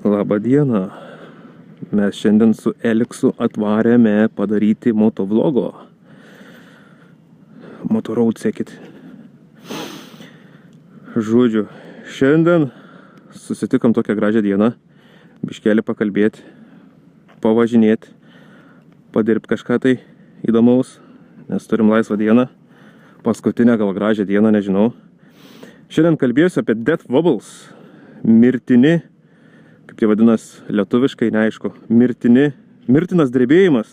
Labą dieną. Mes šiandien su Eliksu atvarėme padaryti motovlogo. Motoroad sekit. Žodžiu, šiandien susitikom tokią gražią dieną. Biškelį pakalbėti, pavažinėti, padirbti kažką tai įdomaus, nes turim laisvą dieną. Paskutinę gal gražią dieną, nežinau. Šiandien kalbėsiu apie death wobbles. Mirtini, kaip tai vadinas lietuviškai, neaišku. Mirtinas drebėjimas.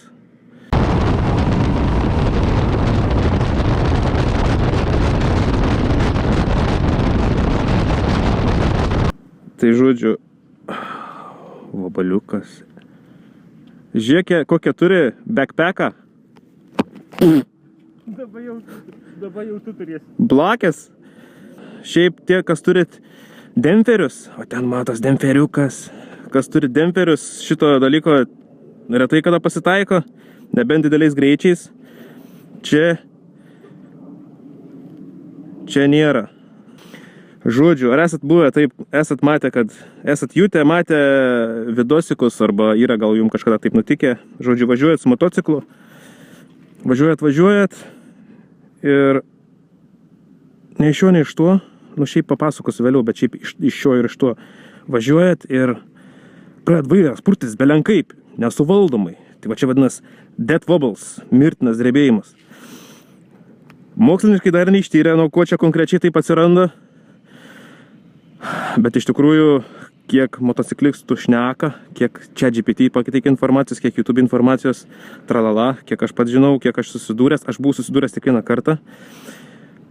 Tai žodžiu, vabaliukas. Žiūrėk, kokią turi backpacką. Dabar jau tu turėsi. Blakės. Šiaip tie, kas turit demperius, o ten matos demperiukas. Kas turi demperius, šito dalyko retai kada pasitaiko, nebent dideliais greičiais. Čia nėra. Žodžiu, ar esat buvę taip, esat matę, kad esat matę vidosikus, arba yra gal jums kažkada taip nutikę. Žodžiu, važiuojat su motociklu, važiuojat ir ne iš šio, ne iš tuo, šiaip papasakosiu vėliau, bet šiaip iš šio ir iš tuo važiuojat ir pradėt vairas purtis belenkaip, nesuvaldomai. Tai va čia vadinas death wobbles, mirtinas drebėjimas. Mokslininkai dar neištyrė, nuo ko čia konkrečiai taip atsiranda. Bet iš tikrųjų, kiek motociklistų šneka, kiek ChatGPT pateikia informacijos, kiek YouTube informacijos, tralala, kiek aš pats žinau, kiek aš susidūręs, aš buvau susidūręs tik vieną kartą.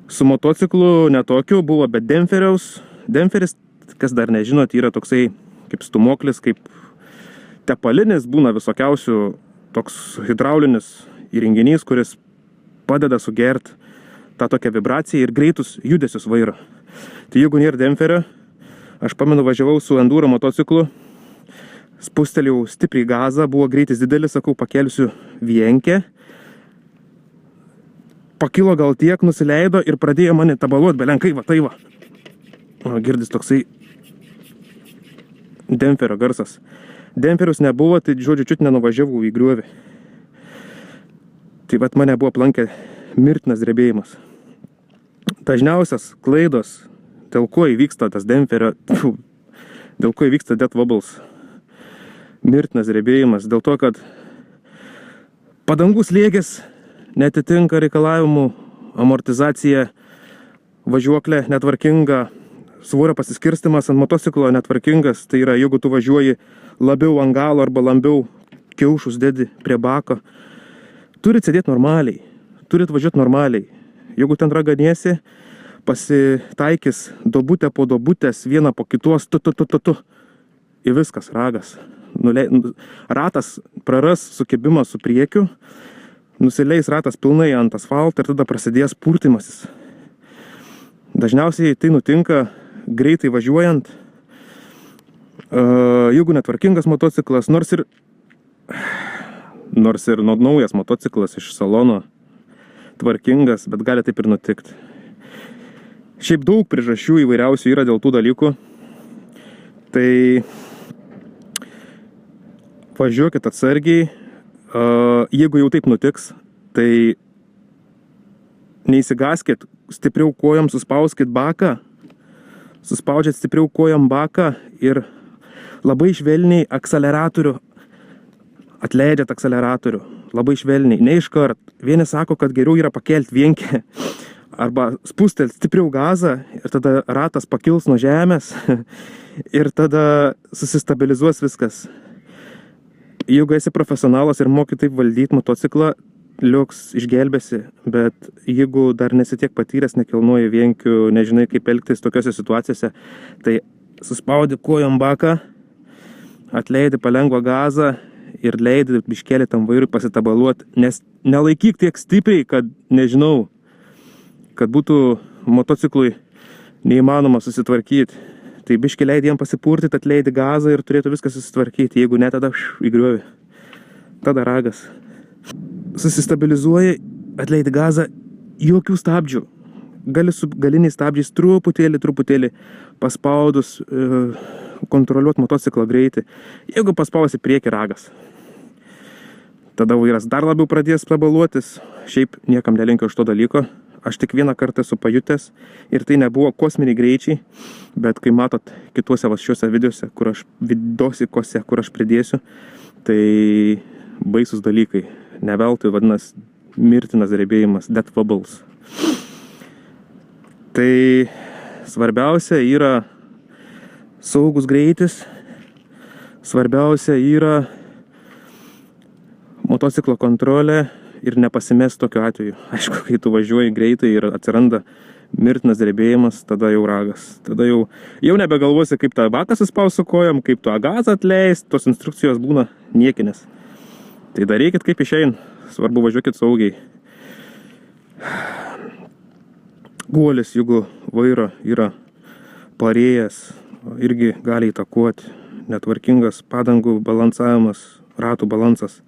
Su motociklu netokiu buvo, bet demperiaus. Demperis, kas dar nežinot, yra toksai kaip stumoklis, kaip tepalinis, būna visokiausių toks hidraulinis įrenginys, kuris padeda sugert tą tokią vibraciją ir greitus judesius vairo. Tai jeigu nėra demperio, aš pamenu, važiavau su enduro motociklu, spustelėjau stipriai gazą, buvo greitis didelis, sakau, pakelsiu vienkę. Pakilo gal tiek, nusileido ir pradėjo mane tabaluot belenkai, va tai va. Girdis toksai demperio garsas. Demperius nebuvo, tai žodžiu, čiut nenuvažiavau į griovį. Tai vat mane buvo aplankę mirtinas drebėjimas. Dažniausias klaidos, dėl ko įvyksta tas demperio, dėl ko įvyksta death wobbles, mirtinas drebėjimas, dėl to, kad padangų slėgis netitinka reikalavimų, amortizacija, važiuoklė netvarkinga, svorio pasiskirstimas ant motociklo netvarkingas, tai yra, jeigu tu važiuoji labiau ant galo arba labiau kiaušus dedi prie bako, turit sėdėti normaliai, turit važiuoti normaliai. Jeigu ten raganiesi, pasitaikys dobutę po dobutės, vieną po kitos, ir viskas, ragas. Ratas praras sukibimą su priekiu, nusileis ratas pilnai ant asfalto ir tada prasidės purtimasis. Dažniausiai tai nutinka greitai važiuojant, jeigu netvarkingas motociklas, nors ir naujas motociklas iš salono tvarkingas, bet gali taip ir nutikti. Šiaip daug priežasčių įvairiausių yra dėl tų dalykų. Tai važiuokit atsargiai. Jeigu jau taip nutiks, tai neįsigaskit, stipriau kojam suspauskit baką, suspaudžiat stipriau kojam baką ir labai švelniai akceleratorių, atleidžiat akceleratorių, labai švelniai, ne iškart. Vieni sako, kad geriau yra pakelti vienkę arba spustelt stipriau gazą ir tada ratas pakils nuo žemės ir tada susistabilizuos viskas. Jeigu esi profesionalas ir moki taip valdyti motociklą, liuks išgelbėsi, bet jeigu dar nesi tiek patyręs, nekilnoji vienkių, nežinai kaip elgtis tokiose situacijose, tai suspaudi kojom baką, atleidi palengvą gazą ir leidi biškelį tam vairui pasitabaluoti, nes nelaikyk tiek stipriai, kad, nežinau, kad būtų motociklui neįmanoma susitvarkyti. Tai biškį leidi jam pasipurtyti, atleidi gazą ir turėtų viskas susitvarkyti. Jeigu ne, tada įgriuovi. Tada ragas. Susistabilizuoji, atleidi gazą, jokių stabdžių. Gali su galiniais stabdžiais truputėlį paspaudus kontroliuoti motociklo greitį, jeigu paspausi priekį ragas. Tada vairas dar labiau pradės prabaluotis. Šiaip niekam nelinkiu už to dalyko. Aš tik vieną kartą esu pajutęs ir tai nebuvo kosminiai greičiai, bet kai matot kituose šiuose videose, kur aš pridėsiu, tai baisus dalykai. Neveltui vadinas mirtinas drebėjimas, death wobbles. Tai svarbiausia yra saugus greitis, svarbiausia yra motociklo kontrolė ir nepasimest tokiu atveju. Aišku, kai tu važiuoji greitai ir atsiranda mirtinas drebėjimas, tada jau ragas. Tada jau nebegalvosi, kaip tą baką suspaus su kojom, kaip tu agazą atleist, tos instrukcijos būna niekinės. Tai darykit kaip išein, svarbu važiuokit saugiai. Guolis, jeigu vairo yra parėjęs, irgi gali įtakuoti. Netvarkingas padangų balansavimas, ratų balansas.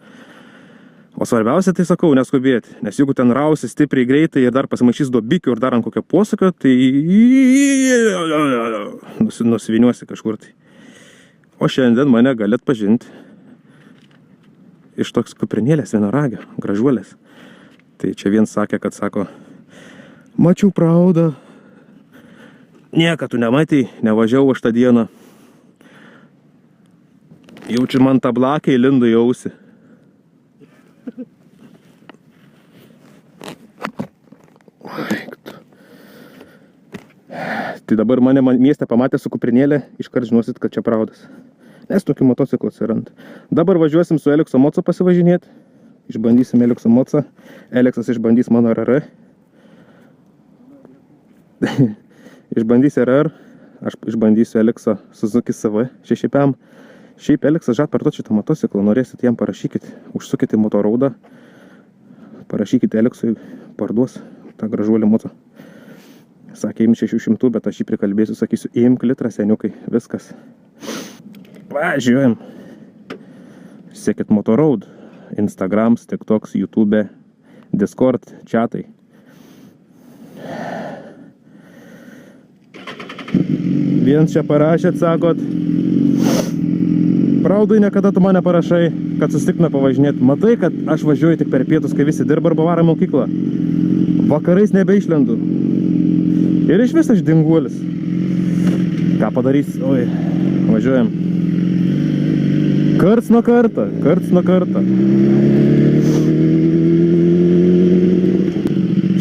O svarbiausia, tai sakau, neskubėti, nes jeigu ten rausi stipriai greitai ir dar pasimaišys dobikių ir dar ant kokio posūkio, tai nusiviniuosi kažkur tai. O šiandien mane galit pažinti iš toks kuprinėlės vienaragio, gražuolės. Tai čia viens sakė, kad sako, mačiau praudą, nieką tu nematei, nevažiavau aš tą dieną. Jaučiu man tą blakę įlindo į ausį. Tai dabar mane mieste pamatė su kuprinėlė, iškart žinosit, kad čia praudas. Nes tokių motociklų atsiranda. Dabar važiuosim su Elekso Moco pasivažinėti. Išbandysim Elekso Mocą. Eleksas išbandys mano RR. Išbandys RR. Aš išbandysiu Elekso Suzuki SV 6PM. Šiaip Eleksas žad parduoti šitą motociklą. Norėsit jam parašykit. Užsukite motoraudą. Parašykite Eleksui. Parduos tą gražuolį Mocą. Sakė, imk 600, bet aš jį prikalbėsiu, sakysiu, imk litrą, seniukai, viskas. Važiuojam. Sekit Motoroad, Instagrams, TikToks, YouTube, Discord, chatai. Viens čia parašėt, sakot, praudai niekada tu mane parašai, kad susitiktume pavažinėti. Matai, kad aš važiuoju tik per pietus, kai visi dirba arba varo mokyklą. Vakarais nebeišlendu. Ir iš vis aš dinguolis. Ką padarys? Oi, važiuojam. Karts nuo karto.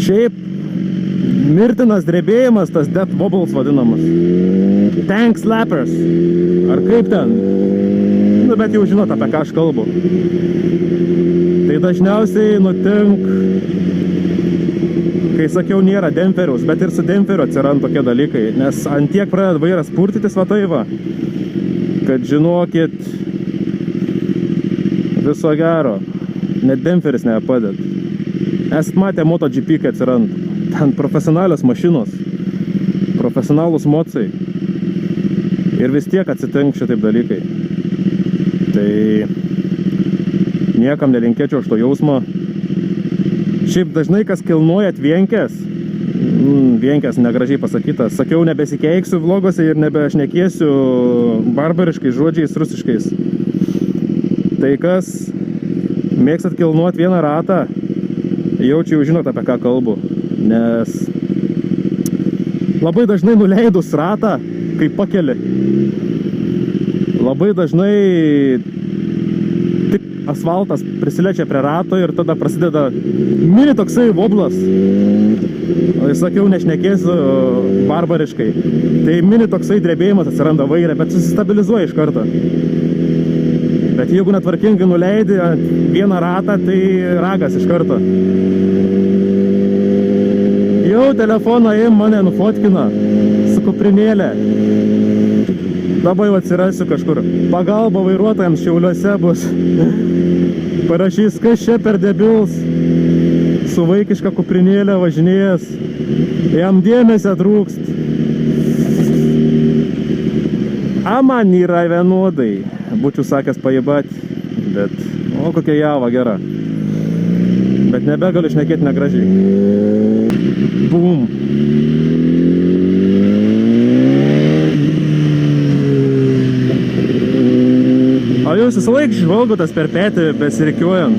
Šiaip mirtinas drebėjimas, tas death wobbles vadinamas. Tank slappers. Ar kaip ten? Nu, bet jau žinot, apie ką aš kalbu. Tai dažniausiai kai sakiau, nėra demperiaus, bet ir su demperiu atsiranda tokie dalykai, nes ant tiek pradeda vairas purtytis va tai va, kad žinokit, viso gero, net demperis nepadeda. Esat matę MotoGP, kai atsiranda. Ten profesionalios mašinos, profesionalūs mocai. Ir vis tiek atsitinka šitaip dalykai. Tai niekam nelinkėčiau aš to jausmo. Šiaip dažnai kas kilnojat vienkės, vienkės negražiai pasakytas, sakiau, nebesikeiksiu vlogose ir nebešnekėsiu barbariškais žodžiais rusiškais. Tai kas mėgstat kilnuoti vieną ratą, jaučiu jau žinot, apie ką kalbu, nes labai dažnai nuleidus ratą, kai pakeli, labai dažnai tik asfaltas prisiliečia prie rato ir tada prasideda mini toksai voblas. Sakiau, nešnekėsiu barbariškai. Tai mini toksai drebėjimas atsiranda vaire, bet susistabilizuoja iš karto. Bet jeigu netvarkingai nuleidi vieną ratą, tai ragas iš karto. Jau telefoną mane nufotkina su kuprinėlė. Dabar jau atsirasiu kažkur. Pagalba vairuotojams Šiauliuose bus. Parašys, kas čia per debils. Su vaikiška kuprinėlė važinėjęs. Jam dėmesio trūkst. A man yra vienodai. Būčiau sakęs pajibat. Bet, o kokia java gera. Bet nebegaliu šnekėti negražiai. Bum. jūs visą laiką žvalgotės per petį besirikiuojant.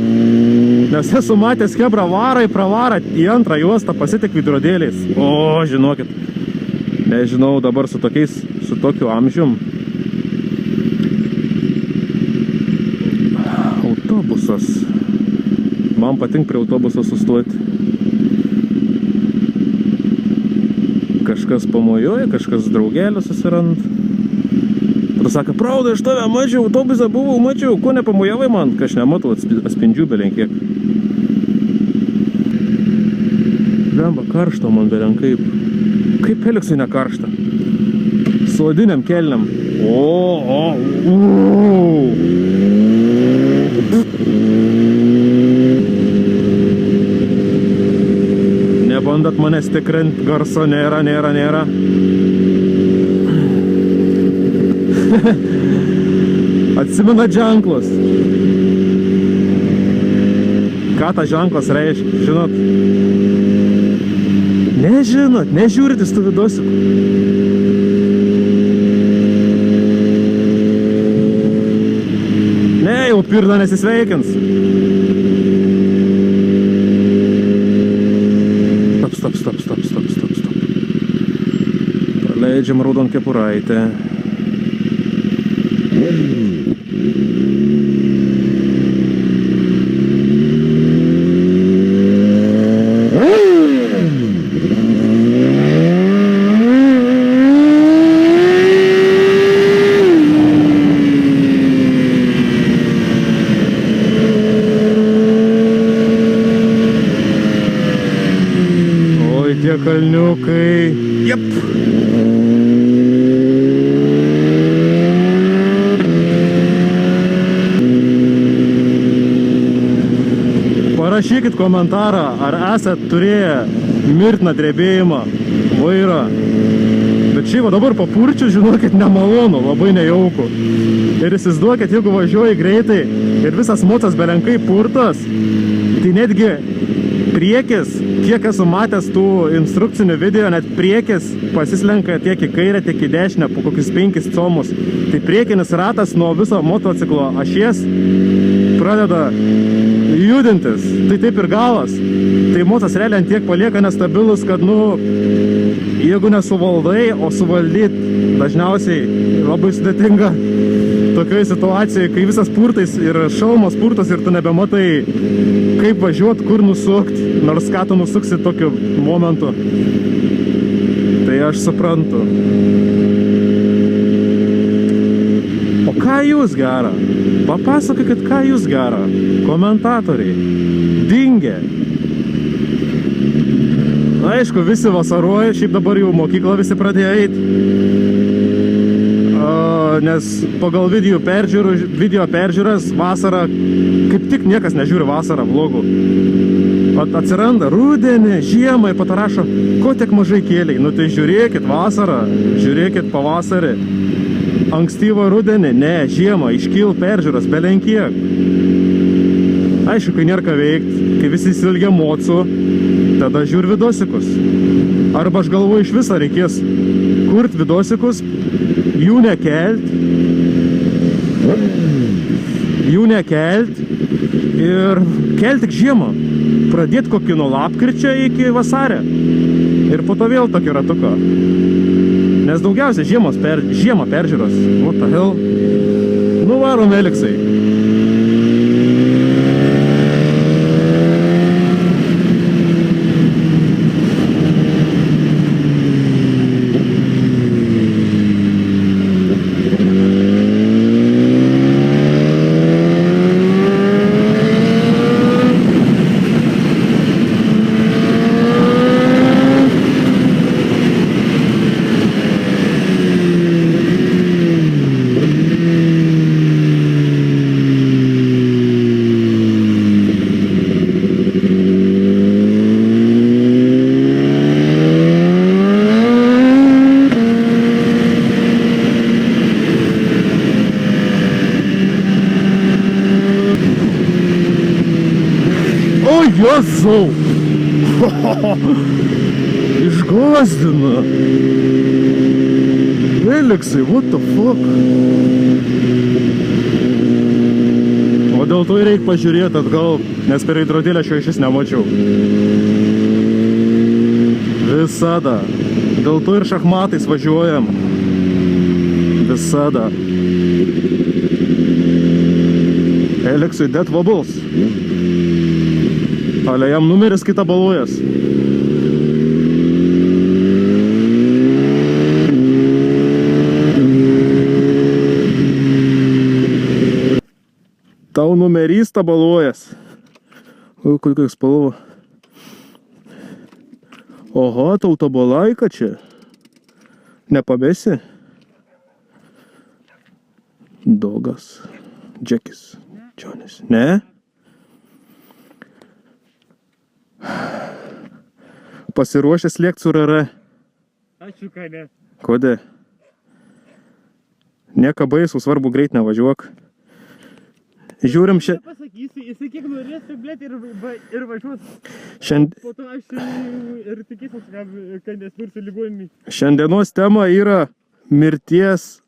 Nes esu matęs Hebra varai pravarą į antrą juostą pasitik vidrodėliais. O, žinokit, nežinau dabar su tokiu amžium. Autobusas. Man patink prie autobuso sustoti. Kažkas pamojoja, kažkas draugelio susirand. Tada sako, pravda, aš tave mačiau, autobusą buvau, mačiau, ko nepamojavai man? Kai aš nematau, atspindžių belenkiek. Blemba, karšto man belenkaip. Kaip Eliksui nekaršta? Su odiniam kelniam. Nebandat manęs tikrint, garso nėra. Atsimena ženklus. Ką ta ženklas reiškia, žinot? Nežinot, nežiūrit į tų vidosikų. Ne, jau pirda nesisveikins. Stop. Praleidžiam raudon kepuraitę. Oi, tie kalniukai. Jep. Parašykit komentarą, ar esat turėję mirtiną drebėjimą vairą. Bet šiaip dabar papurčiu, žinokit, nemalonu, labai nejauku. Ir įsivaizduokit, jeigu važiuoji greitai ir visas mocas belenkai purtas, tai netgi priekis, kiek esu matęs tų instrukcinių video, net priekis pasislenka tiek į kairę, tiek į dešinę po kokius 5 comus. Tai priekinis ratas nuo viso motociklo ašies pradeda judintis. Tai taip ir galas. Tai mocas realiai tiek palieka nestabilus, kad, jeigu nesuvaldai, o suvaldyt dažniausiai labai sudėtinga tokioje situacijoje, kai visas purtais ir šalmas purtas ir tu nebematai, kaip važiuot, kur nusukti, nors ką tu nusuksi tokiu momentu. Tai aš suprantu. O ką jūs gera? Papasakokit, ką jūs gera. Komentatoriai. Dingė. Aišku, visi vasaruoja, šiaip dabar jau mokyklą visi pradėjo eiti. Nes pagal video peržiūras vasarą, kaip tik niekas nežiūri vasarą vlogų. Atsiranda rudenį, žiemą ir patarašo, ko tiek mažai kėliai. Tai žiūrėkit vasarą, žiūrėkit pavasarį. Ankstyvą rudenį, ne, žiemą, iškyl peržiūras, belenkiek. Aišku, kai nėra ką veikti, kai visi įsilgia mocų, tada žiūri vidosikus. Arba aš galvoju, iš viso reikės kurt vidosikus, jų nekelt ir kelt tik žiemą. Pradėt kokį nuo lapkričio iki vasario. Ir po to vėl tokį ratuką. Nes daugiausia žiemą peržiūros. What the hell? Nuvarom Eliksai. Jėzau! Išgąsdina! Eliksai, what the fuck? dėl to reikia pažiūrėti atgal, nes per veidrodėlę šio išvis nemačiau. Visada. Dėl to ir šachmatais važiuojam. Visada. Eliksui dead wobbles. Ale jam numeris kita baluojas. Tau numerys tabaluojas. O, kokia spalva. Oho, tau tabalaika čia. Nepabesi? Dogas. Džekis. Džonis. Ne? Pasiruošęs lėkt su RR. Ačiū, ką ne. Kodėl? Nieka baisu, svarbu greit nevažiuok. Žiūrim šią... Pasakysiu, jisai kiek norės, blėt, ir važiuos. Po to aš ir tikėsiu, kad nesmirsiu ligoninį. Šiandienos tema yra mirties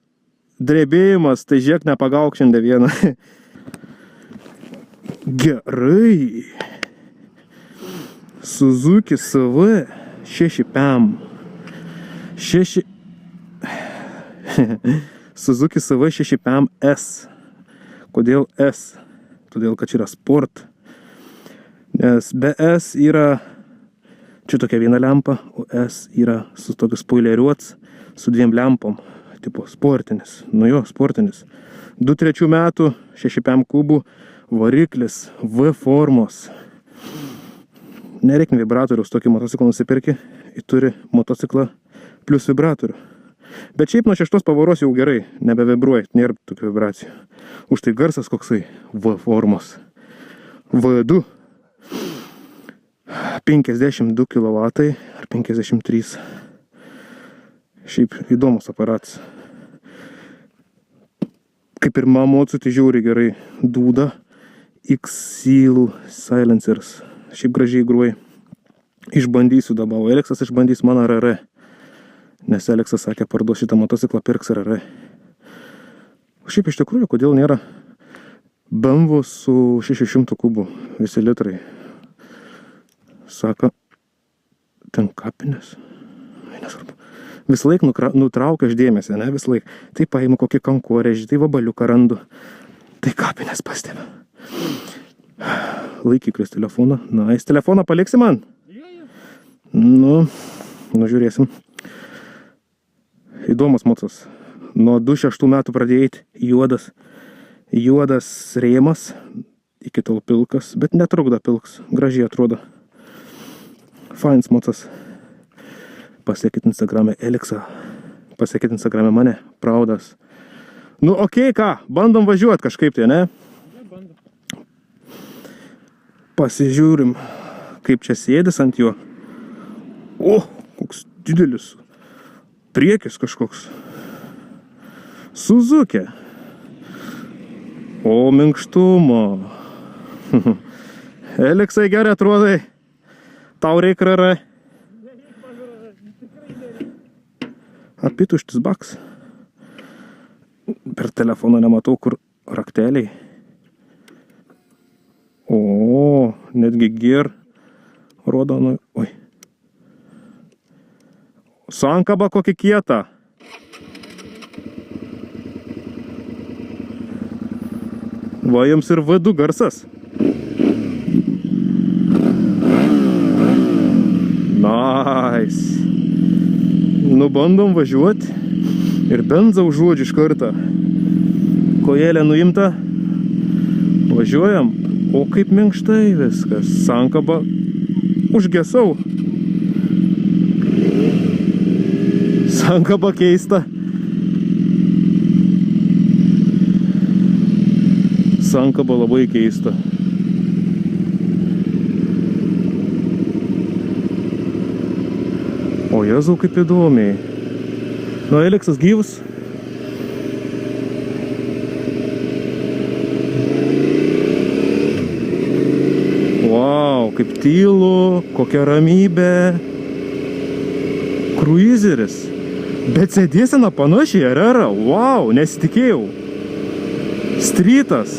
drebėjimas, tai žiūrėk, nepagauk šiandien vieną. Gerai. Suzuki SV 6PM. Suzuki SV 6PM S. Kodėl S? Todėl, kad čia yra sport. Nes be S yra čia tokia viena lempa, o S yra su tokiu spoileriuots, su dviem lempom. Tipo sportinis. Nu jo, sportinis. 2-3 metų, 6PM kubų, variklis, V formos. Nereikia vibratoriaus, tokį motociklą nusipirki, ir turi motociklą plus vibratorių. Bet šiaip nuo 6 pavaros jau gerai, nebevibruoja, nėra tokių vibracijų. Už tai garsas koksai V formos. V2. 52 kW ar 53. Šiaip įdomus aparatas. Kaip ir mamotsu, tai žiauriai gerai. Dūda. X-Seal Silencers. Šiaip gražiai gruoja. Išbandysiu dabar. Eliksas išbandys mano RR. Nes Eliksas sakė, parduos šitą motociklą, pirks RR. Šiaip iš tikrųjų, kodėl nėra BMW su 600 kubų visi litrai. Sako, ten kapinės. Nesvarbu. Vis laik nutraukia aš dėmesį, ne? Vis laik. Tai paimu kokį kankorėžį, tai vabaliuką randu. Tai kapinės pastebiu. Laikyklis telefoną. Na, jis telefoną paliksi man? Nu, žiūrėsim. Įdomus motos. Nuo 26 metų pradėjai juodas rėmas, iki tol pilkas, bet netrukda pilks, gražiai atrodo. Fains motas. Pasiekit Instagram'e Eliksą, pasiekit Instagram'e mane, Praudas. Nu, okei, ką, bandom važiuoti kažkaip tai, ne? Pasižiūrim, kaip čia sėdis ant jo. O, koks didelis. Priekis kažkoks. Suzuki. O, minkštumo. Eliksai, gerai atrodai. Tau reik RR. Apituštis baks. Per telefoną nematau, kur rakteliai. O, netgi gir. Rodo, nu, oi. Sankaba kokį kietą. Va jums ir V2 garsas. Nice. Nu, bandom važiuoti. Ir benzą užuodžiu iš kartą. Kojelė nuimta. Važiuojam. O kaip minkštai viskas. Sankaba užgesau. Sankaba keista. Sankaba labai keista. O Jėzau, kaip įdomiai. Nu, Eliksas gyvas. Wow, kaip tylu, kokia ramybė. Kruizeris. Bet sėdėsena panašiai, RR. Wow, nesitikėjau. Strytas.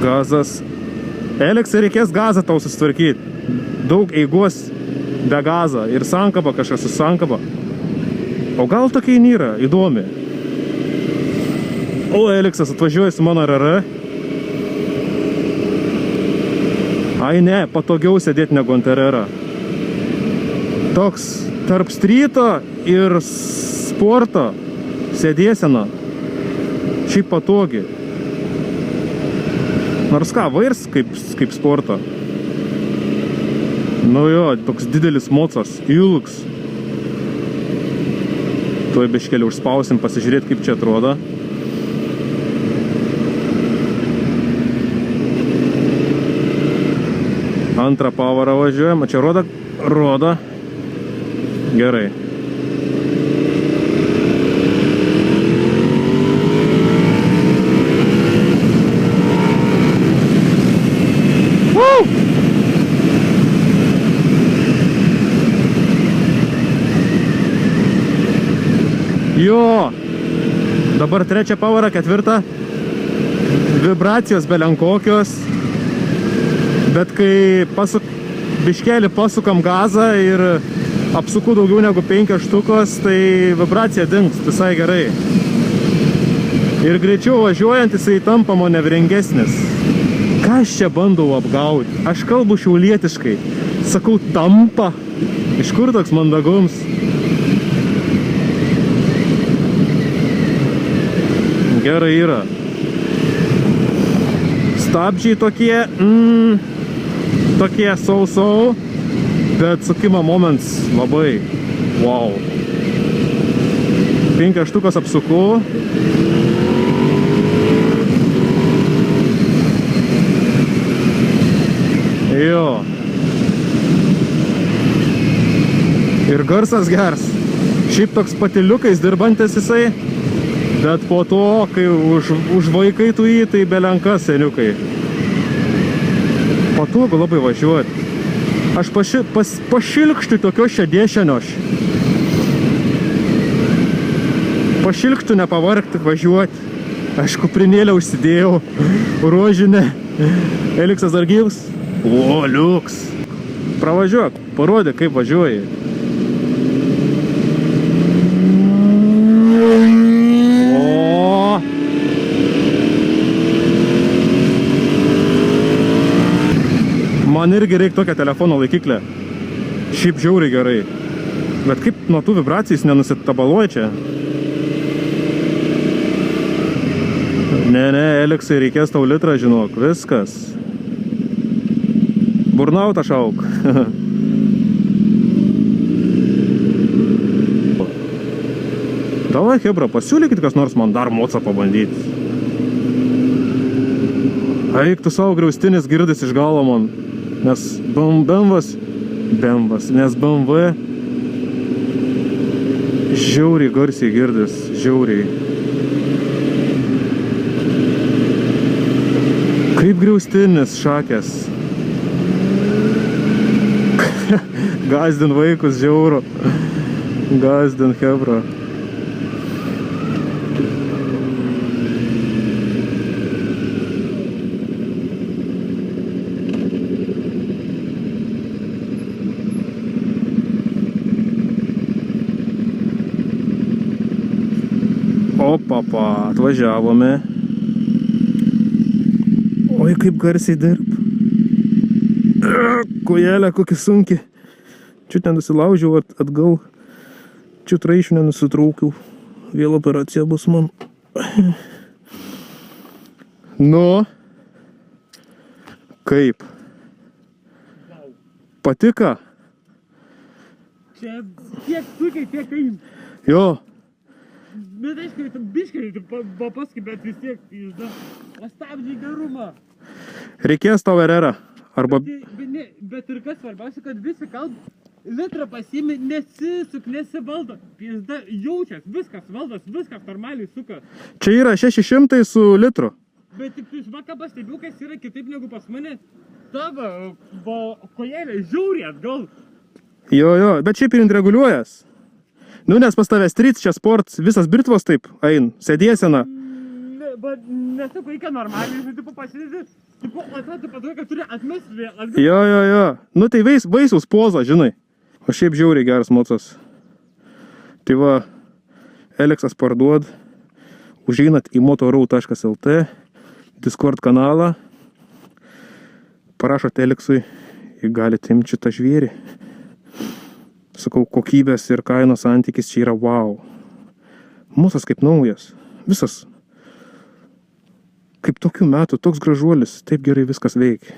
Gazas. Eliksai reikės gazą tau susitvarkyti. Daug eigos be gazą ir sankaba kažkas su sankaba. O gal tokia nėra įdomi. O Eliksas atvažiuoja su mano RR. Ai ne, patogiau sėdėti negu ant RR. Toks tarp stryto ir sporto sėdėsena. Šiaip patogi. Nors ką, vairs kaip sporto. Nu jo, toks didelis mocas, ilgs. Tuoj biškelį užspausim, pasižiūrėti, kaip čia atrodo. Antrą pavarą važiuojam, čia rodo. Gerai. Jo, dabar trečią pavarą, ketvirtą. Vibracijos belenkokios. Bet kai biškelį pasukam gazą ir apsuku daugiau negu 5 štukos, tai vibracija dings visai gerai. Ir greičiau važiuojant jisai tampa manevringesnis. Ką aš čia bandau apgauti? Aš kalbu šiaulietiškai. Sakau tampa. Iš kur toks mandagums? Gerai yra. Stabdžiai tokie, tokie sau, bet sukimo moments labai wow. 5 štukas apsuku. Jo. Ir garsas gers. Šiaip toks patiliukais dirbantis jisai. Bet po to, kai už vaikai tu jį, tai belenka seniukai. Patogu labai važiuoti. Aš pašilkštų tokio šedėšenioš. Pašilkštų nepavargti važiuoti. Aš kuprinėlę užsidėjau. Rožinę. Eliksas dar gyvs? O, liuks. Pravažiuok, parodė, kaip važiuoji. Man irgi reikia tokią telefono laikiklę. Šiaip žiauriai gerai. Bet kaip nuo tų vibracijų jis nenusitabaluoja čia? Ne, Eliksai, reikės tau litrą, žinok. Viskas. Burnautą šauk. Davai, hebra, pasiūlykit kas nors man dar mocą pabandyti. Eik tu savo griaustinis girdis iš galo man. Nes nes BMW žiauriai garsiai girdis, žiauriai. Kaip griaustinis šakės. Gazdin vaikus žiauro. Gazdin hebra. Opapa, atvažiavome. Oi, kaip garsiai dirb. Kojelė, kokia sunki. Čiut nenusilaužiau atgal. Čiut raišių nenusitraukiau. Vėl operacija bus man. Nu. Kaip? Patika? Čia tiek sukiai, tiek kaip. Jo. Bet aišku, biškai, papaskui, bet vis tiek, pastabdžiai gerumą. Reikės tau RR. Arba... Bet ir kas svarbiausia, kad visi litrą pasiimi, nesivaldo. Pizda jaučias, viskas valdos, viskas normaliai suka. Čia yra 600 su litru. Bet tik tu žvaka pastebėjau, kas yra kitaip negu pas mane. Tavo kojelė žiauriai atgal. Jo, bet šiaip ir reguliuojas. Nu, nes pas tavęs street, čia sport, visas britvos taip, ein, sėdėsena. Ne, nesakau, reikia normaliai, žinai, tipo pasidėti, tipo, atrodo, padarė, kad turi atmesti vėl. Jo. Nu tai vaisiaus poza, žinai. O šiaip žiauriai geras mocas. Tai va, Eleksas parduod. Užeinat į motorau.lt, Discord kanalą. Parašot Eleksui ir galite imti šitą žvėrį. Sakau, kokybės ir kainos santykis čia yra wow. Musas kaip naujas. Visas. Kaip tokių metų, toks gražuolis, taip gerai viskas veikia.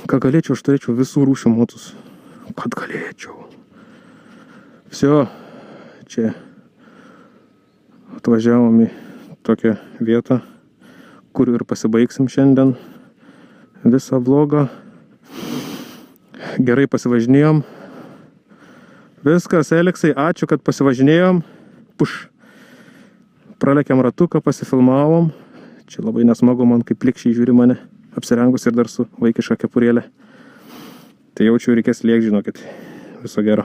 Ką galėčiau, aš turėčiau visų rūšių motus. Kad galėčiau. Visio, čia atvažiavom į tokią vietą, kur ir pasibaigsim šiandien visą vlogą. Gerai pasivažinėjom. Viskas, Eleksai, ačiū, kad pasivažinėjom. Pralekiam ratuką, pasifilmavom. Čia labai nesmagu, man kaip plikščiai žiūri mane, apsirengus ir dar su vaikiška kepurėlė. Tai jaučiu, reikės lėk, žinokit. Viso gero.